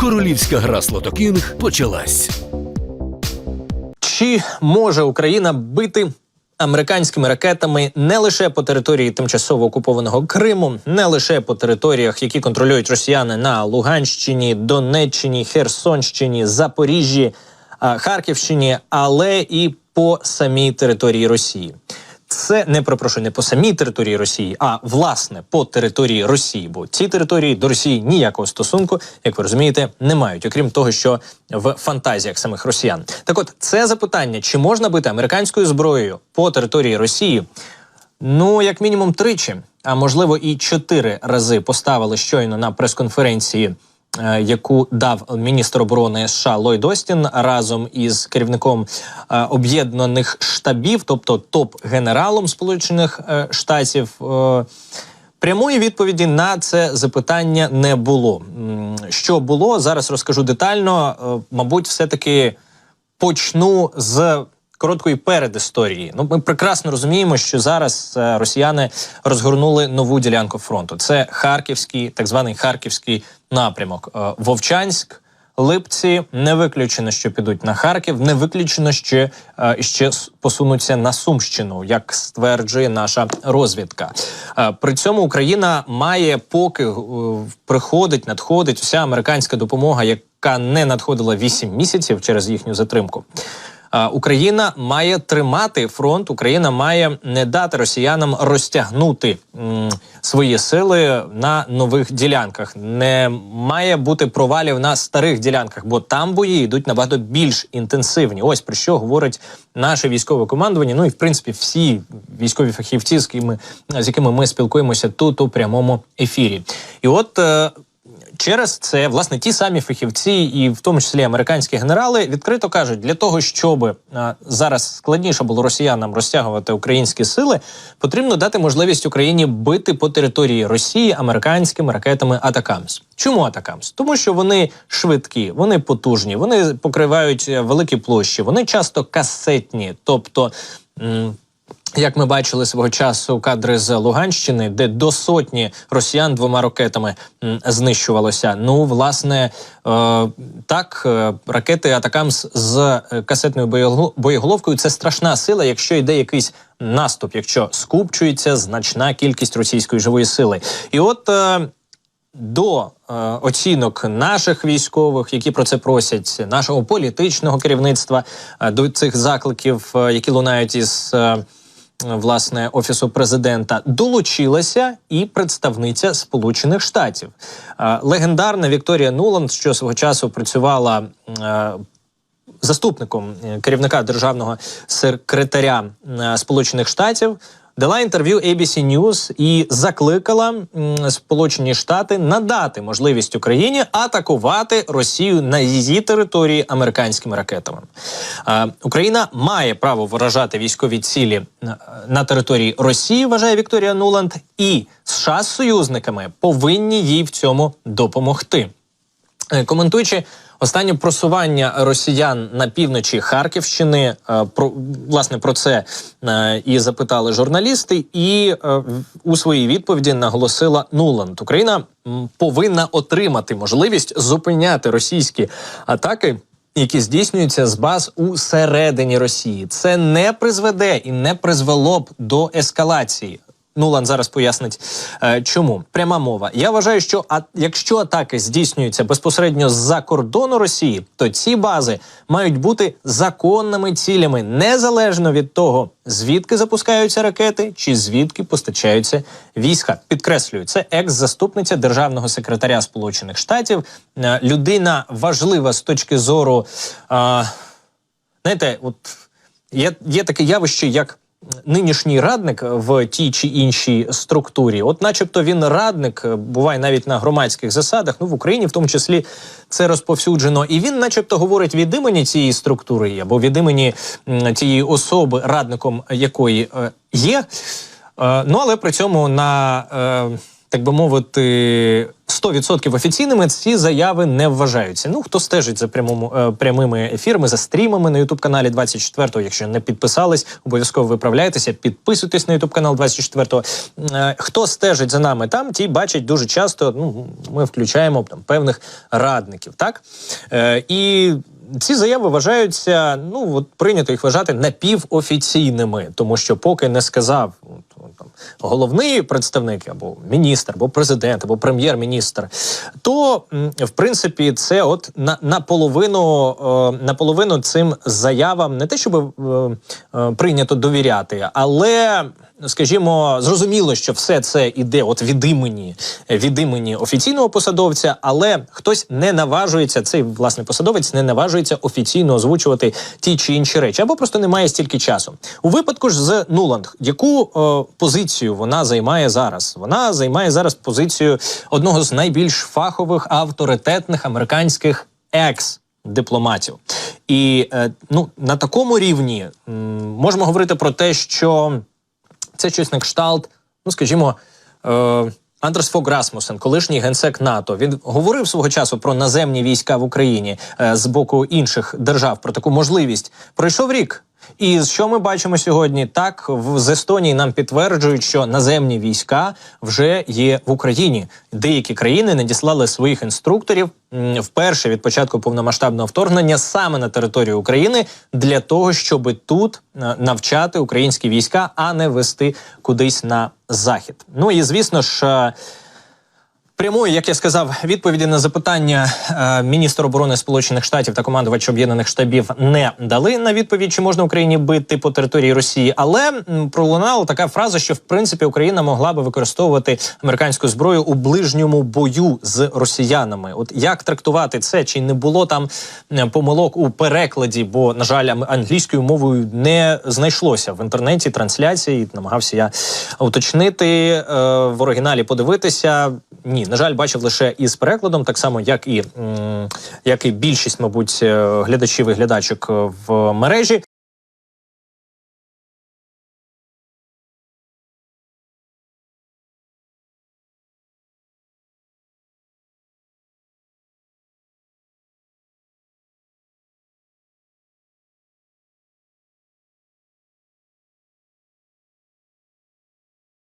Королівська гра «Слотокінг» почалась. Чи може Україна бити американськими ракетами не лише по території тимчасово окупованого Криму, не лише по територіях, які контролюють росіяни на Луганщині, Донеччині, Херсонщині, Запоріжжі, Харківщині, але і по самій території Росії? Це, не по самій території Росії, а, власне, по території Росії. Бо ці території до Росії ніякого стосунку, як ви розумієте, не мають. Окрім того, що в фантазіях самих росіян. Так от, це запитання, чи можна бити американською зброєю по території Росії, ну, як мінімум тричі, а можливо і 4 рази поставили щойно на прес-конференції, яку дав міністр оборони США Ллойд Остін разом із керівником об'єднаних штабів, тобто топ-генералом Сполучених Штатів. Прямої відповіді на це запитання не було. Що було, зараз розкажу детально. Мабуть, все-таки почну з короткої передісторії. Ми прекрасно розуміємо, що зараз росіяни розгорнули нову ділянку фронту. Це Харківський, так званий Харківський напрямок. Вовчанськ, Липці, не виключено, що підуть на Харків, не виключено, що ще посунуться на Сумщину, як стверджує наша розвідка. При цьому Україна має, поки надходить вся американська допомога, яка не надходила 8 місяців через їхню затримку. Україна має тримати фронт, Україна має не дати росіянам розтягнути свої сили на нових ділянках. Не має бути провалів на старих ділянках, бо там бої йдуть набагато більш інтенсивні. Ось про що говорить наше військове командування, ну і в принципі всі військові фахівці, з якими ми спілкуємося тут у прямому ефірі. І от через це, власне, ті самі фахівці, і в тому числі американські генерали, відкрито кажуть, для того, щоб зараз складніше було росіянам розтягувати українські сили, потрібно дати можливість Україні бити по території Росії американськими ракетами «Атакамс». Чому «Атакамс»? Тому що вони швидкі, вони потужні, вони покривають великі площі, вони часто касетні, тобто як ми бачили свого часу кадри з Луганщини, де до сотні росіян 2 ракетами знищувалося. Ну, власне, так, ракети «Атакамс» з касетною боєголовкою – це страшна сила, якщо йде якийсь наступ, якщо скупчується значна кількість російської живої сили. І от до оцінок наших військових, які про це просять, нашого політичного керівництва, до цих закликів, які лунають із власне Офісу президента, долучилася і представниця Сполучених Штатів. Легендарна Вікторія Нуланд, що свого часу працювала заступником керівника державного секретаря Сполучених Штатів, дала інтерв'ю ABC News і закликала Сполучені Штати надати можливість Україні атакувати Росію на її території американськими ракетами. Україна має право вражати військові цілі на території Росії, вважає Вікторія Нуланд, і США з союзниками повинні їй в цьому допомогти. Коментуючи останнє просування росіян на півночі Харківщини, власне, про це і запитали журналісти, і у своїй відповіді наголосила Нуланд. Україна повинна отримати можливість зупиняти російські атаки, які здійснюються з баз усередині Росії. Це не призведе і не призвело б до ескалації. Нуланд зараз пояснить, чому. Пряма мова. Я вважаю, що якщо атаки здійснюються безпосередньо з-за кордону Росії, то ці бази мають бути законними цілями, незалежно від того, звідки запускаються ракети чи звідки постачаються війська. Підкреслюю, це екс-заступниця державного секретаря Сполучених Штатів, людина важлива з точки зору, знаєте, от є таке явище, як нинішній радник в тій чи іншій структурі. От начебто він радник, буває навіть на громадських засадах, ну в Україні в тому числі це розповсюджено, і він начебто говорить від імені цієї структури або від імені тієї особи, радником якої є, ну але при цьому на, так би мовити, 100% офіційними, ці заяви не вважаються. Ну, хто стежить за прямими ефірами, за стрімами на YouTube-каналі 24-го, якщо не підписались, обов'язково виправляйтеся, підписуйтесь на YouTube-канал 24-го. Хто стежить за нами там, ті бачать дуже часто, ну, ми включаємо там певних радників, так? І ці заяви вважаються, ну, от прийнято їх вважати напівофіційними, тому що поки не сказав там, головний представник, або міністр, або президент, або прем'єр-міністр, то, в принципі, це от наполовину цим заявам не те, щоб прийнято довіряти, але, скажімо, зрозуміло, що все це іде от від імені офіційного посадовця, але хтось не наважується, цей, власне, посадовець не наважується офіційно озвучувати ті чи інші речі, або просто немає стільки часу. У випадку ж з Нуланд, яку позицію вона займає зараз? Вона займає зараз позицію одного з найбільш фахових, авторитетних американських екс-дипломатів. І ну, на такому рівні можемо говорити про те, що це щось на кшталт, ну, скажімо, Андерс Фог Расмуссен, колишній генсек НАТО, він говорив свого часу про наземні війська в Україні з боку інших держав, про таку можливість. Пройшов рік. І що ми бачимо сьогодні? Так, з Естонії нам підтверджують, що наземні війська вже є в Україні. Деякі країни надіслали своїх інструкторів вперше від початку повномасштабного вторгнення саме на територію України для того, щоб тут навчати українські війська, а не вести кудись на захід. Ну і, звісно ж, прямої, як я сказав, відповіді на запитання міністр оборони Сполучених Штатів та командувач Об'єднаних Штабів не дали на відповідь, чи можна Україні бити по території Росії, але пролунала така фраза, що в принципі Україна могла би використовувати американську зброю у ближньому бою з росіянами. От як трактувати це? Чи не було там помилок у перекладі, бо, на жаль, англійською мовою не знайшлося в інтернеті трансляції, намагався я уточнити, в оригіналі подивитися. Ні, на жаль, бачив лише із перекладом, так само, як і більшість, мабуть, глядачів і глядачок в мережі.